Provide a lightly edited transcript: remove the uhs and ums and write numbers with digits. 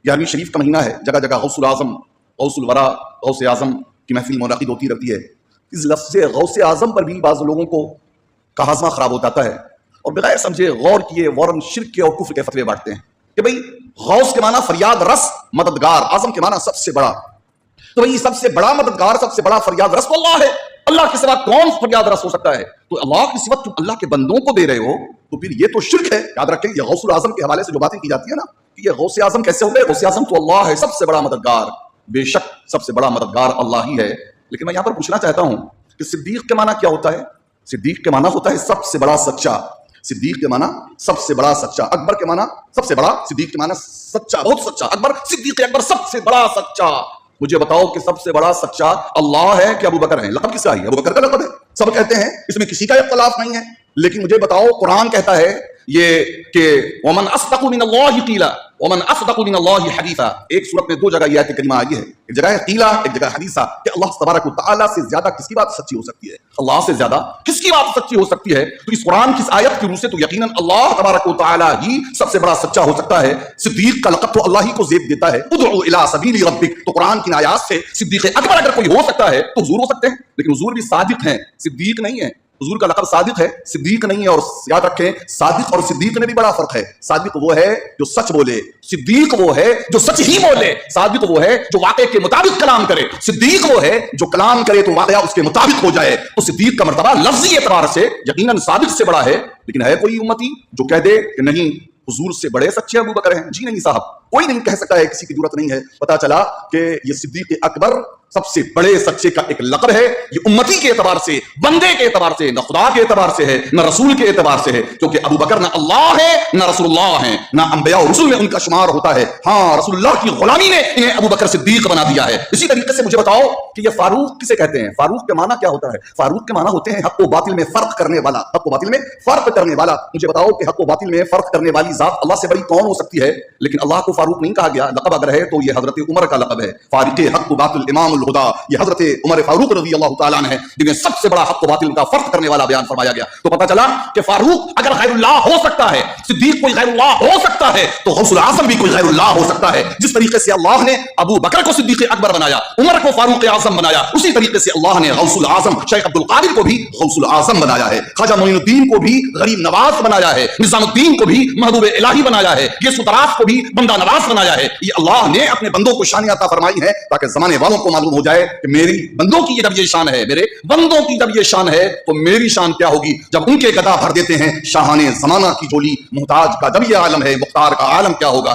11वीं शरीफ का महीना है, जगह जगह गौसुल आजम, गौसुल वरा, गौसे आजम की महफिल मुनाकिद होती रहती है। इस लफ्ज़ गौसे आजम पर भी बाज़ लोगों को का हाज़मा ख़राब हो जाता है और बगैर समझे गौर किए वरन शिर्क के और कुफ्र के फतवे बांटते हैं कि भाई गौस के माना फरियाद रस मददगार, आजम के माना सबसे बड़ा। तो भाई सबसे बड़ा मददगार, सबसे बड़ा फरियाद रस तो अल्लाह है। अल्लाह के सिवा कौन फरियाद रस हो सकता है? तो अल्लाह की सिवा तुम अल्लाह के बंदों को दे रहे हो तो फिर ये तो शिर्क है। याद रखें, ये गौसुल आजम के हवाले से जो बातें की जाती है ना कि ये गौसे आजम कैसे हो गए? गौसे आजम तो अल्लाह है, सबसे बड़ा मददगार। बेशक सबसे बड़ा मददगार अल्लाह ही है, लेकिन मैं यहां पर पूछना चाहता हूं कि सिद्दीक के माना क्या होता है? सिद्दीक के माना होता है सबसे बड़ा सच्चा। सिद्दीक के माना सबसे बड़ा सच्चा। अकबर के माना सबसे बड़ा, सिद्दीक के माना सच्चा, बहुत सच्चा। अकबर, सिद्दीक अकबर सबसे बड़ा सच्चा। मुझे बताओ कि सबसे बड़ा सच्चा अल्लाह है कि अबू बकर है? लक़ब किसका है? अबू बकर का लक़ब है, सब कहते हैं, इसमें किसी का इख्तिलाफ नहीं है। लेकिन मुझे बताओ, कुरान कहता है ये कि वमन अस्दक़ु मिनल्लाहि क़ीला वमन अस्दक़ु मिनल्लाहि हदीसा। एक सूरत में दो जगह ये आयत करीमा आई है, एक जगह है क़ीला, एक जगह हदीसा, कि अल्लाह तबारक व तआला से ज्यादा किसकी बात सच्ची हो सकती है? अल्लाह से ज्यादा किसकी बात सच्ची हो सकती है? तो इस कुरान की आयत की रूह से तो यकीनन अल्लाह तबारक व तआला ही सबसे बड़ा सच्चा हो सकता है। सिद्दीक का लक़ब तो अल्लाह ही को ज़ेब देता है, उदउ इला सबीली रब्बिक। तो कुरान की आयत से सिद्दीक अकबर अगर कोई हो सकता है तो हुजूर हो सकते हैं, लेकिन हुजूर भी सादिक हैं, सिद्दीक नहीं है। हुजूर का लक़ब सादिक है, सिद्दीक नहीं है। और याद रखें, सादिक और सिद्दीक में भी बड़ा फर्क है। सादिक वो है जो सच बोले, सिद्दीक वो है जो सच ही बोले। सादिक वो है जो वाक़े के मुताबिक कलाम करे, सिद्दीक वो है जो कलाम करे तो वाक़या उसके मुताबिक हो जाए। तो सिद्दीक का मर्तबा लफ्ज़ी एतबार से यकीनन सादिक से बड़ा है। लेकिन है कोई उम्मती जो कह दे कि नहीं हुजूर से बड़े सच्चे अबू बकर हैं? जी नहीं साहब, कोई नहीं कह सकता है, किसी की जरूरत नहीं है। पता चला कि ये सिद्दीक अकबर सबसे बड़े सच्चे का एक लक़ब है। ये उम्मती के एतबार से, बंदे के एतबार से, न खुदा के एतबार से है, न रसूल के एतबार से है, क्योंकि अबू बकर न अल्लाह है न रसूलुल्लाह है, न अंबिया और रसूल में उनका शुमार होता है। हाँ, रसूलुल्लाह की गुलामी ने इन्हें अबू बकर सिद्दीक बना दिया है। इसी तरीके से मुझे बताओ कि ये फारूक किसे कहते हैं? फारूक के माना क्या होता है? फारूक के माना होते हैं हक व बातिल में फर्क करने वाला, हक व बातिल में फर्क करने वाला। मुझे बताओ कि हक व बातिल में फर्क करने वाली जात अल्लाह से बड़ी कौन हो सकती है? लेकिन अल्लाह को फारूक नहीं कहा गया। लक़ब अगर है तो ये हजरत उमर का लक़ब है, फारिक़े हक व बातिल इमामुल हुदा। ये हजरत उमर फारूक रज़ी अल्लाह तआला अन्हु है, जिन्हें सबसे बड़ा हक व बातिल का फर्क करने वाला बयान फरमाया गया। तो पता चला कि फारूक अगर गैरुल्लाह हो सकता है, सिद्दीक कोई गैरुल्लाह हो सकता है, तो गौसुल आज़म भी कोई गैरुल्लाह हो सकता है। जिस तरीके से अल्लाह ने अबू बकर को सिद्दीक अकबर बनाया, उमर को फारूक आज़म बनाया, उसी तरीके से अल्लाह ने गौसुल आज़म शेख अब्दुल कादिर को भी गौसुल आज़म बनाया है, ख्वाजा मोइनुद्दीन को भी गरीब नवाज बनाया है, निज़ामुद्दीन को भी महबूब इलाही बनाया है, ये सुतराफ को भी बंदा नवाज बनाया है। ये अल्लाह ने अपने बंदों को शान अता फरमाई है ताकि जमाने वालों को मालूम हो जाए कि मेरी बंदों की जब ये शान है, मेरे बंदों की जब ये शान है तो मेरी शान क्या होगी जब उनके गदा भर देते हैं शाहाने जमाना की झोली। मुहताज का जब ये आलम है, मुख्तार का आलम क्या होगा।